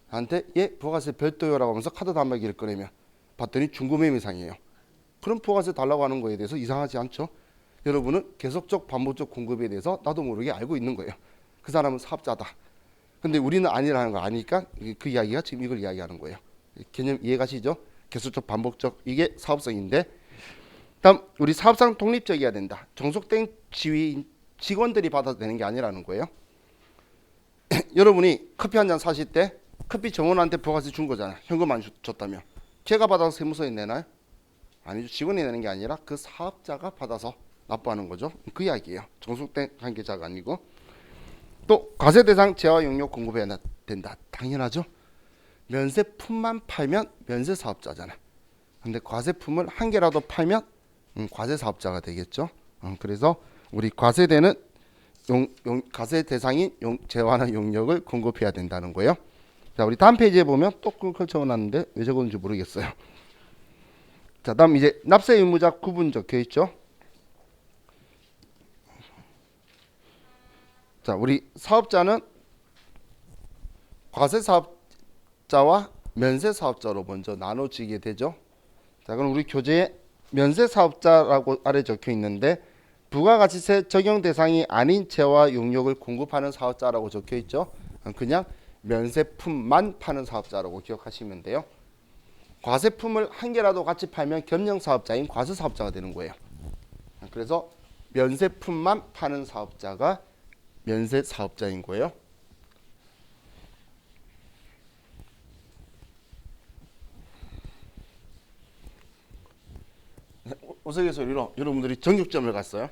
S1: 나한테 예 부가세 별도요라고 하면서 카드 단말기를 꺼내면 봤더니 중고매매상이에요. 그럼 부가세 달라고 하는 거에 대해서 이상하지 않죠? 여러분은 계속적 반복적 공급에 대해서 나도 모르게 알고 있는 거예요. 그 사람은 사업자다. 근데 우리는 아니라는 거 아니까 그 이야기가 지금 이걸 이야기하는 거예요. 개념 이해가시죠? 계속적 반복적 이게 사업성인데, 다음 우리 사업상 독립적이어야 된다. 종속된 지위 직원들이 받아도 되는 게 아니라는 거예요. 여러분이 커피 한 잔 사실 때 커피 정원한테 부가세 준 거잖아. 현금 안 줬다면 걔가 받아서 세무서에 내나요? 아니죠. 직원이 내는 게 아니라 그 사업자가 받아서 납부하는 거죠. 그 이야기예요. 종속된 관계자가 아니고. 또 과세 대상 재화 용역 공급해야 된다. 당연하죠. 면세품만 팔면 면세 사업자잖아. 근데 과세품을 한 개라도 팔면 과세 사업자가 되겠죠. 그래서 우리 과세되는 과세 대상인 재화나 용역을 공급해야 된다는 거예요. 자, 우리 다음 페이지에 보면 또 그걸 적어놨는데 왜 적었는지 모르겠어요. 자, 다음 이제 납세 의무자 구분 적혀 있죠. 자, 우리 사업자는 과세 사업자와 면세 사업자로 먼저 나눠지게 되죠. 자, 그럼 우리 교재에 면세 사업자라고 아래 적혀 있는데 부가가치세 적용 대상이 아닌 재화 용역을 공급하는 사업자라고 적혀 있죠. 그냥 면세품만 파는 사업자라고 기억하시면 돼요. 과세품을 한 개라도 같이 팔면 겸용 사업자인 과세 사업자가 되는 거예요. 그래서 면세품만 파는 사업자가 면세 사업자인 거예요. 우스갯소리로 여러분들이 정육점을 갔어요.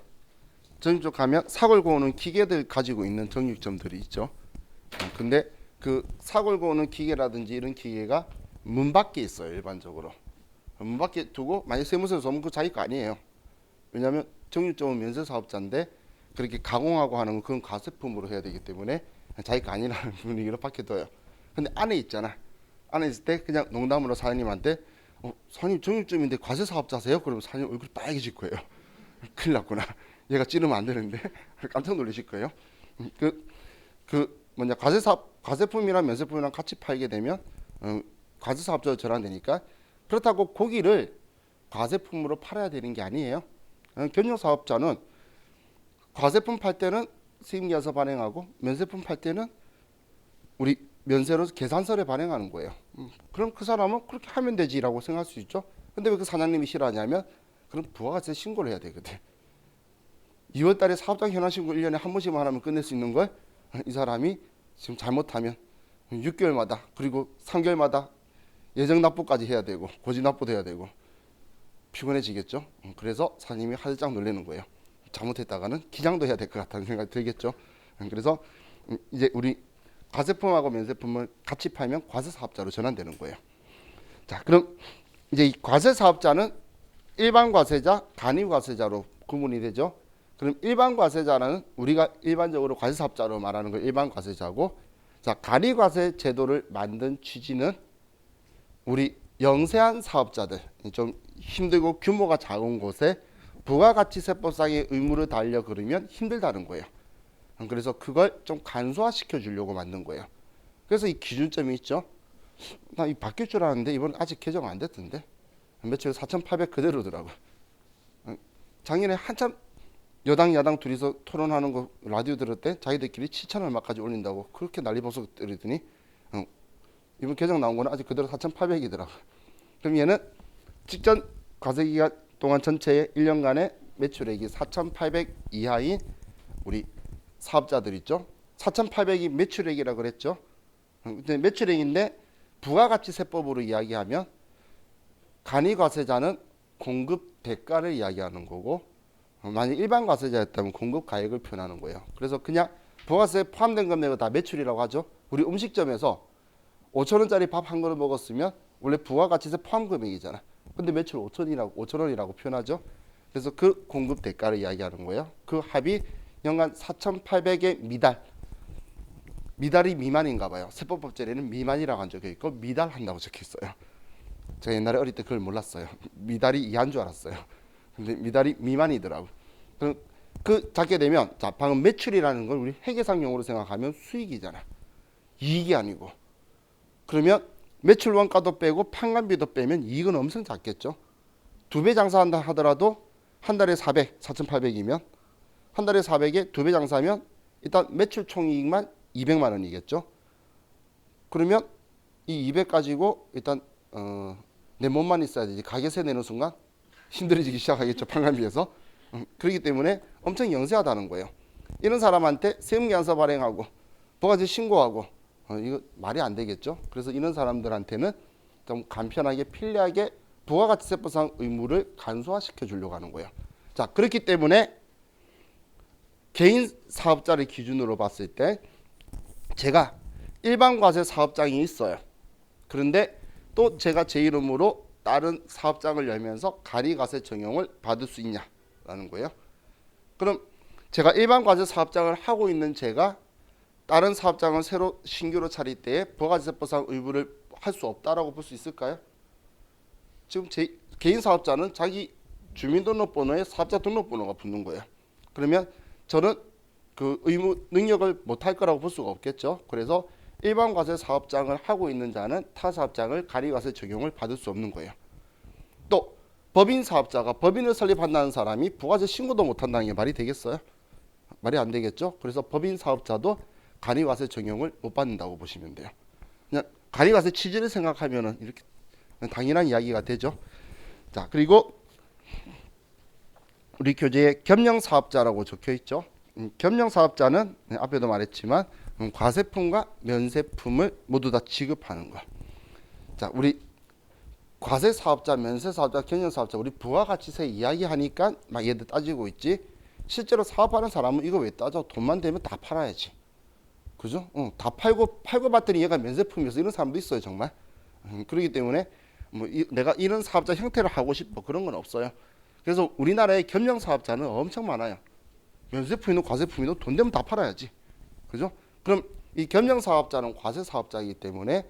S1: 정육점 가면 사 걸고 오는 기계들 가지고 있는 정육점들이 있죠. 근데 그 사 걸고 오는 기계라든지 이런 기계가 문 밖에 있어요. 일반적으로 문 밖에 두고 만약 세무서에서 오면 그 자기 거 아니에요. 왜냐하면 정육점은 면세 사업자인데 그렇게 가공하고 하는 건 그건 과세품으로 해야 되기 때문에 자기 거 아니라는 분위기로 밖에 둬요. 근데 안에 있잖아. 안에 있을 때 그냥 농담으로 사장님한테 사장님 정육점인데 과세 사업자세요? 그러면 사장님 얼굴 빨개질 거예요. 큰일 났구나. 얘가 찌르면 안 되는데 깜짝 놀라실 거예요. 뭐냐 과세품이랑 면세품이랑 같이 팔게 되면 과세 사업자로 전환되니까 그렇다고 고기를 과세품으로 팔아야 되는 게 아니에요. 겸용 사업자는 과세품 팔 때는 세임계약서 발행하고 면세품 팔 때는 우리 면세로 계산서를 발행하는 거예요. 그럼 그 사람은 그렇게 하면 되지라고 생각할 수 있죠. 근데 왜 그 사장님이 싫어하냐면 그럼 부가가세 신고를 해야 되거든. 2월 달에 사업장 현황 신고 1년에 한 번씩만 하면 끝낼 수 있는 걸 이 사람이 지금 잘못하면 6개월마다 그리고 3개월마다 예정 납부까지 해야 되고 고지 납부도 해야 되고 피곤해지겠죠. 그래서 사장님이 화들짝 놀라는 거예요. 잘못했다가는 기장도 해야 될 것 같다는 생각이 들겠죠. 그래서 이제 우리 과세품하고 면세품을 같이 팔면 과세 사업자로 전환되는 거예요. 자, 그럼 이제 이 과세 사업자는 일반 과세자, 간이 과세자로 구분이 되죠. 그럼 일반 과세자는 우리가 일반적으로 과세 사업자로 말하는 걸 일반 과세자고, 자, 간이 과세 제도를 만든 취지는 우리 영세한 사업자들, 좀 힘들고 규모가 작은 곳에 부가가치세법상의 의무를 달려 그러면 힘들다는 거예요. 그래서 그걸 좀 간소화시켜 주려고 만든 거예요. 그래서 이 기준점이 있죠. 나 이 바뀔 줄 알았는데 이번 아직 개정 안 됐던데. 며칠 4,800 그대로더라고. 작년에 한참 여당 야당 둘이서 토론하는 거 라디오 들을 때 자기들끼리 7,000 얼마까지 올린다고 그렇게 난리버섯 떨더니 이번 개정 나온 거는 아직 그대로 4,800이더라고. 그럼 얘는 직전 과세기간 동안 전체의 1년간의 매출액이 4,800 이하인 우리 사업자들 있죠. 4,800이 매출액이라 그랬죠. 근데 매출액인데 부가가치세법으로 이야기하면 간이과세자는 공급 대가를 이야기하는 거고, 만약 일반 과세자였다면 공급 가액을 표현하는 거예요. 그래서 그냥 부가세에 포함된 금액을 다 매출이라고 하죠. 우리 음식점에서 5,000원짜리 밥 한 그릇 먹었으면 원래 부가가치세 포함 금액이잖아. 근데 매출 5,000원이라고 표현하죠. 그래서 그 공급 대가를 이야기하는 거예요. 그 합이 연간 4,800의 미달이 미만인가 봐요. 세법법제에는 미만이라고 한 적이 있고 미달한다고 적혀 있어요. 제가 옛날에 어릴 때 그걸 몰랐어요. 미달이 이한 줄 알았어요. 근데 미달이 미만이더라고. 그 잡게 되면, 자, 방금 매출이라는 걸 우리 회계상 용어로 생각하면 수익이잖아. 이익이 아니고. 그러면 매출 원가도 빼고 판관비도 빼면 이익은 엄청 작겠죠. 2배 장사한다 하더라도 한 달에 4,800이면 한 달에 400에 2배 장사하면 일단 매출 총이익만 200만 원이겠죠. 그러면 이 200 가지고 일단 내 몸만 있어야 되지. 가게세 내는 순간 힘들어지기 시작하겠죠. 판관비에서. 그렇기 때문에 엄청 영세하다는 거예요. 이런 사람한테 세무계산서 발행하고 부가세 신고하고 이거 말이 안 되겠죠. 그래서 이런 사람들한테는 좀 간편하게 편리하게 부가가치세법상 의무를 간소화시켜 주려고 하는 거예요. 자, 그렇기 때문에 개인 사업자를 기준으로 봤을 때 제가 일반 과세 사업장이 있어요. 그런데 또 제가 제 이름으로 다른 사업장을 열면서 가리과세 적용을 받을 수 있냐라는 거예요. 그럼 제가 일반 과세 사업장을 하고 있는 제가 다른 사업장을 새로 신규로 차릴 때에 부가가치세법상 의무를 할 수 없다라고 볼 수 있을까요? 지금 제 개인 사업자는 자기 주민등록번호에 사업자 등록번호가 붙는 거예요. 그러면 저는 그 의무 능력을 못할 거라고 볼 수가 없겠죠. 그래서 일반 과세 사업장을 하고 있는 자는 타 사업장을 가리과세 적용을 받을 수 없는 거예요. 또 법인 사업자가 법인을 설립한다는 사람이 부가세 신고도 못한다는 게 말이 되겠어요? 말이 안 되겠죠. 그래서 법인 사업자도 가리과세 적용을 못 받는다고 보시면 돼요. 그냥 가리과세 취지를 생각하면은 이렇게 당연한 이야기가 되죠. 자, 그리고 우리 교재에 겸용사업자라고 적혀 있죠. 겸용사업자는 앞에도 말했지만 과세품과 면세품을 모두 다 지급하는 거. 자, 우리 과세사업자, 면세사업자, 겸용사업자 우리 부가가치세 이야기하니까 막 얘들 따지고 있지. 실제로 사업하는 사람은 이거 왜 따져? 돈만 되면 다 팔아야지. 그죠? 다 팔고 봤더니 얘가 면세품이어서 이런 사람도 있어요, 정말. 그렇기 때문에 뭐 내가 이런 사업자 형태를 하고 싶어 그런 건 없어요. 그래서 우리나라의 겸용사업자는 엄청 많아요. 면세품이든 과세품이든 돈 되면 다 팔아야지. 그죠? 그럼 이 겸용사업자는 과세사업자이기 때문에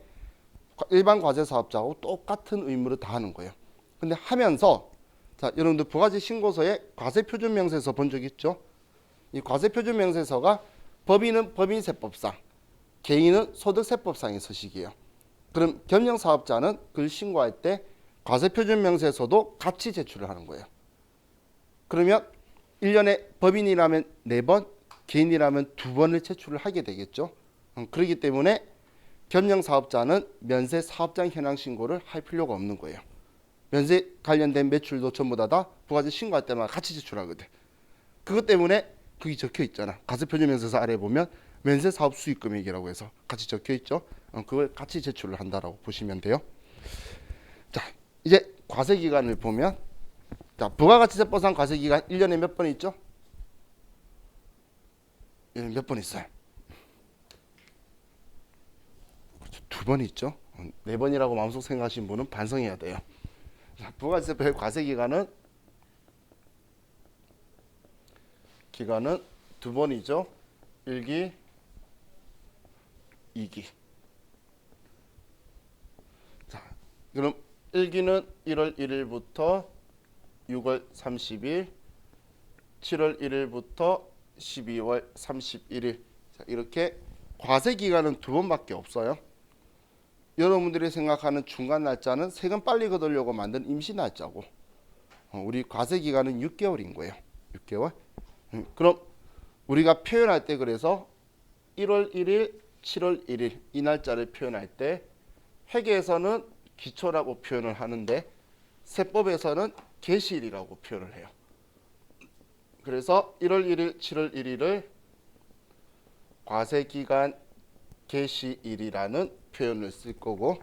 S1: 일반 과세사업자하고 똑같은 의무를 다 하는 거예요. 근데 하면서 자, 여러분들 부가세 신고서에 과세표준명세서 본 적 있죠? 이 과세표준명세서가 법인은 법인세법상, 개인은 소득세법상의 서식이에요. 그럼 겸용사업자는 그걸 신고할 때 과세표준명세서도 같이 제출을 하는 거예요. 그러면 1년에 법인이라면 4번, 개인이라면 2번을 제출을 하게 되겠죠. 그렇기 때문에 겸용사업자는 면세 사업장 현황 신고를 할 필요가 없는 거예요. 면세 관련된 매출도 전부 다 부가세 신고할 때마다 같이 제출하거든. 그것 때문에 그게 적혀 있잖아. 과세표준명세서 아래 보면 면세 사업 수익 금액이라고 해서 같이 적혀 있죠. 그걸 같이 제출을 한다라고 보시면 돼요. 자, 이제 과세 기간을 보면 자, 부가가치세법상 과세 기간 1년에 몇 번 있죠? 몇 번 있어요? 2번 있죠. 4번이라고 마음속 생각하시는 분은 반성해야 돼요. 자, 부가가치세법의 과세 기간은 2번이죠. 1기, 2기. 자, 그럼 1기는 1월 1일부터 6월 30일, 7월 1일부터 12월 31일. 자, 이렇게 과세 기간은 2번밖에 없어요. 여러분들이 생각하는 중간 날짜는 세금 빨리 거두려고 만든 임시 날짜고, 우리 과세 기간은 6개월인 거예요. 6개월. 그럼 우리가 표현할 때 그래서 1월 1일, 7월 1일 이 날짜를 표현할 때 회계에서는 기초라고 표현을 하는데 세법에서는 개시일이라고 표현을 해요. 그래서 1월 1일, 7월 1일을 과세기간 개시일이라는 표현을 쓸 거고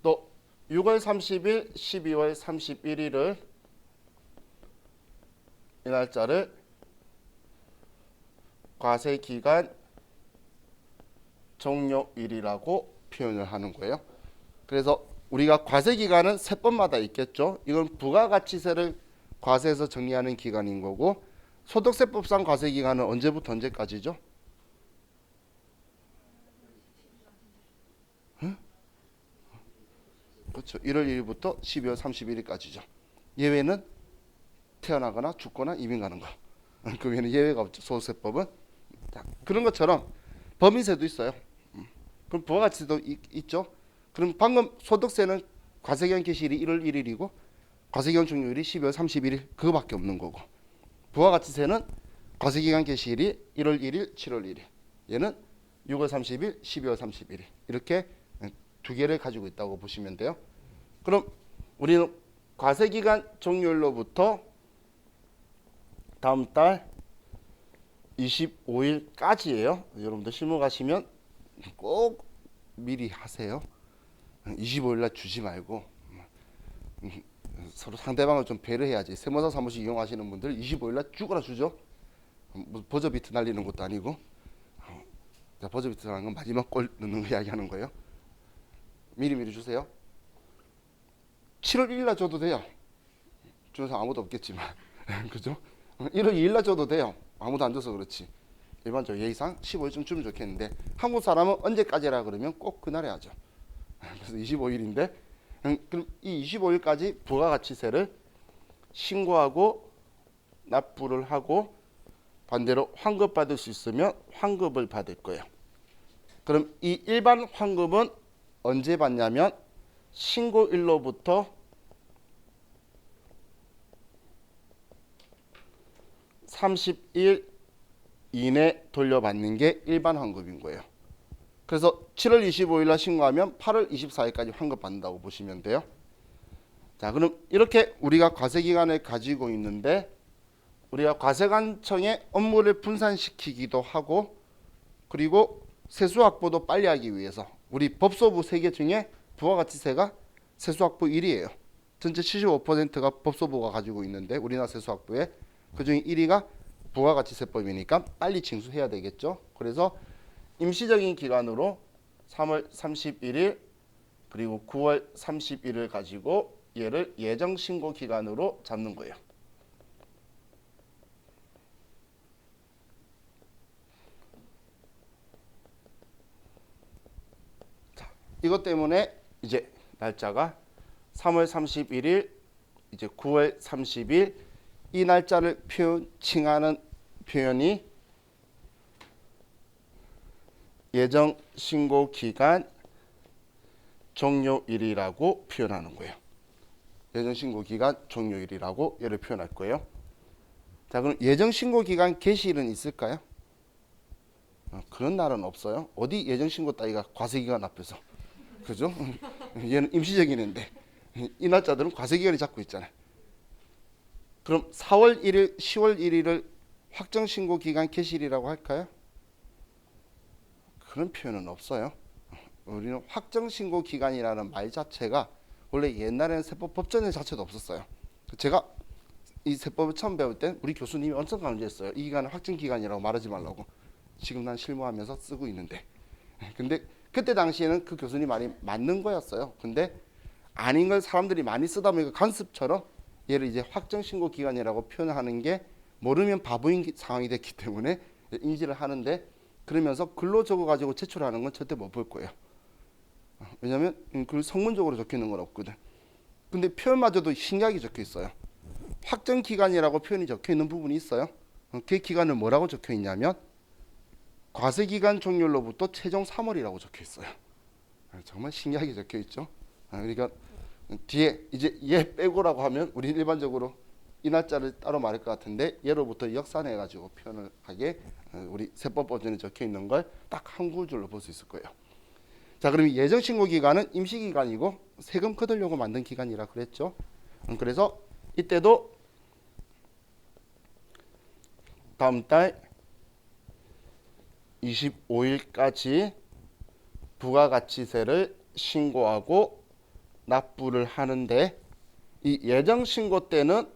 S1: 또 6월 30일, 12월 31일을 이 날짜를 과세기간 종료일이라고 표현을 하는 거예요. 그래서 우리가 과세기간은 세법마다 있겠죠. 이건 부가가치세를 과세해서 정리하는 기간인 거고 소득세법상 과세기간은 언제부터 언제까지죠? 응? 그렇죠. 1월 1일부터 12월 31일까지죠. 예외는 태어나거나 죽거나 이민 가는 거. 그 외에는 예외가 없죠. 소득세법은. 자, 그런 것처럼 법인세도 있어요. 그럼 부가가치세도 있죠. 그럼 방금 소득세는 과세기간 개시일이 1월 1일이고 과세기간 종료일이 12월 31일 그거밖에 없는 거고 부가가치세는 과세기간 개시일이 1월 1일, 7월 1일 얘는 6월 30일, 12월 31일 이렇게 두 개를 가지고 있다고 보시면 돼요. 그럼 우리는 과세기간 종료일로부터 다음 달 25일까지예요. 여러분들 실무 가시면 꼭 미리 하세요. 25일 날 주지 말고 서로 상대방을 좀 배려해야지. 세무사 사무실 이용하시는 분들 25일 날 죽어라 주죠. 뭐 버저비트 날리는 것도 아니고. 자, 버저비트 하는 건 마지막 골 넣는 거 이야기하는 거예요. 미리 주세요. 7월 1일 날 줘도 돼요. 주는 사람 아무도 없겠지만 그죠? 1월 2일 날 줘도 돼요. 아무도 안 줘서 그렇지. 일반적으로 예의상 15일쯤 주면 좋겠는데 한국 사람은 언제까지라 그러면 꼭 그날 해야죠. 그래서 25일인데 그럼 이 25일까지 부가가치세를 신고하고 납부를 하고 반대로 환급 받을 수 있으면 환급을 받을 거예요. 그럼 이 일반 환급은 언제 받냐면 신고일로부터 30일 이내 돌려받는 게 일반 환급인 거예요. 그래서 7월 25일 날 신고하면 8월 24일까지 환급 받는다고 보시면 돼요. 자, 그럼 이렇게 우리가 과세기간을 가지고 있는데 우리가 과세관청에 업무를 분산시키기도 하고 그리고 세수 확보도 빨리 하기 위해서 우리 법소부 세개 중에 부가가치세가 세수 확보 1위예요. 전체 75%가 법소부가 가지고 있는데 우리나라 세수 확보에 그중에 1위가 부가가치세법이니까 빨리 징수해야 되겠죠. 그래서 임시적인 기간으로 3월 31일 그리고 9월 30일을 가지고 얘를 예정신고 기간으로 잡는 거예요. 자, 이것 때문에 이제 날짜가 3월 31일 이제 9월 30일 이 날짜를 칭하는 표현이 예정 신고 기간 종료일이라고 표현하는 거예요. 예정 신고 기간 종료일이라고 얘를 표현할 거예요. 자, 그럼 예정 신고 기간 개시일은 있을까요? 그런 날은 없어요. 어디 예정 신고 따위가 과세기간 앞에서. 그죠? 얘는 임시적인인데 이 날짜들은 과세기간이 잡고 있잖아요. 그럼 4월 1일, 10월 1일을 확정 신고 기간 개시일이라고 할까요? 그런 표현은 없어요. 우리는 확정 신고 기간이라는 말 자체가 원래 옛날에는 세법 법전 자체도 없었어요. 제가 이 세법을 처음 배울 때 우리 교수님이 엄청 강조했어요. 이 기간은 확정 기간이라고 말하지 말라고. 지금 난 실무하면서 쓰고 있는데. 근데 그때 당시에는 그 교수님 말이 맞는 거였어요. 근데 아닌 걸 사람들이 많이 쓰다 보니까 관습처럼 얘를 이제 확정 신고 기간이라고 표현하는 게 모르면 바보인 상황이 됐기 때문에 인지를 하는데 그러면서 글로 적어가지고 제출하는 건 절대 못 볼 거예요. 왜냐하면 그 성문적으로 적혀 있는 건 없거든. 근데 표현마저도 신기하게 적혀 있어요. 확정 기간이라고 표현이 적혀 있는 부분이 있어요. 그 기간을 뭐라고 적혀 있냐면 과세기간 종료로부터 최종 3월이라고 적혀 있어요. 정말 신기하게 적혀 있죠. 그러니까 뒤에 이제 얘 빼고라고 하면 우리 일반적으로 이 날짜를 따로 말할 것 같은데 얘로부터 역산해 가지고 표현을 하게 우리 세법 버전에 적혀 있는 걸 딱 한 구절로 볼 수 있을 거예요. 자, 그럼 예정 신고 기간은 임시 기간이고 세금 거두려고 만든 기간이라 그랬죠. 그래서 이때도 다음 달 25일까지 부가가치세를 신고하고 납부를 하는데 이 예정 신고 때는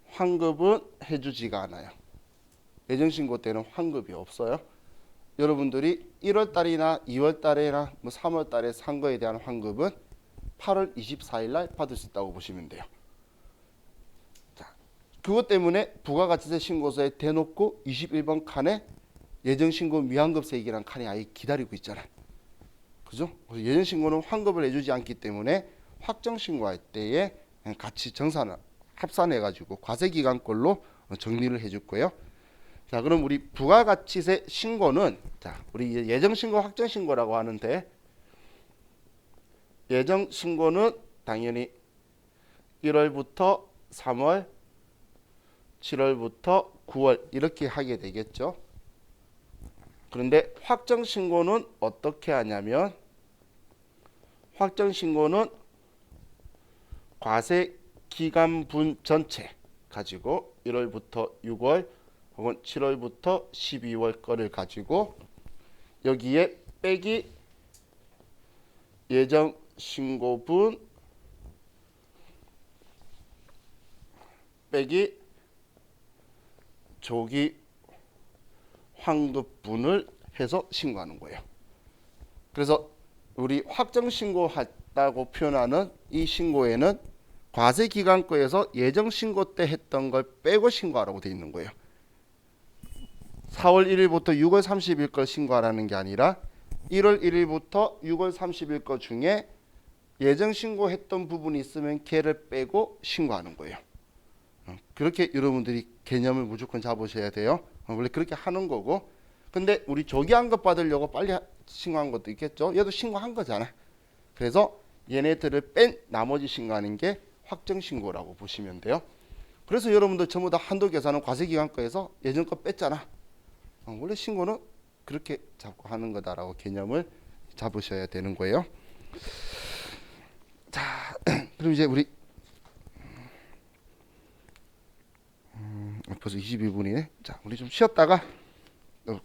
S1: 환급은 해주지가 않아요. 예정 신고 때는 환급이 없어요. 여러분들이 1월 달이나 2월 달이나 3월 달에 산 거에 대한 환급은 8월 24일 날 받을 수 있다고 보시면 돼요. 자, 그것 때문에 부가가치세 신고서에 대놓고 21번 칸에 예정신고 미환급세액이라는 칸이 아예 기다리고 있잖아요. 그죠? 예정신고는 환급을 해주지 않기 때문에 확정신고할 때에 같이 합산해가지고 과세기간꼴로 정리를 해줄 거예요. 자, 그럼 우리 부가가치세 신고는 자, 우리 예정신고, 확정신고라고 하는데 예정신고는 당연히 1월부터 3월, 7월부터 9월 이렇게 하게 되겠죠. 그런데 확정 신고는 어떻게 하냐면 확정 신고는 과세 기간분 전체 가지고 1월부터 6월 혹은 7월부터 12월 거를 가지고 여기에 빼기 예정 신고분 빼기 조기 환급분을 해서 신고하는 거예요. 그래서 우리 확정 신고했다고 표현하는 이 신고에는 과세 기간 거에서 예정 신고 때 했던 걸 빼고 신고하라고 돼 있는 거예요. 4월 1일부터 6월 30일 걸 신고하라는 게 아니라 1월 1일부터 6월 30일 거 중에 예정 신고했던 부분이 있으면 걔를 빼고 신고하는 거예요. 그렇게 여러분들이 개념을 무조건 잡으셔야 돼요. 원래 그렇게 하는 거고. 근데 우리 조기 환급 받으려고 빨리 신고한 것도 있겠죠. 얘도 신고한 거잖아. 그래서 얘네들을 뺀 나머지 신고하는 게 확정 신고라고 보시면 돼요. 그래서 여러분들 전부 다 한도 계산은 과세기간 거에서 예전 거 뺐잖아. 원래 신고는 그렇게 잡고 하는 거다라고 개념을 잡으셔야 되는 거예요. 자, 그럼 이제 우리 벌써 22분이네. 자, 우리 좀 쉬었다가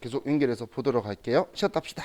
S1: 계속 연결해서 보도록 할게요. 쉬었다 합시다.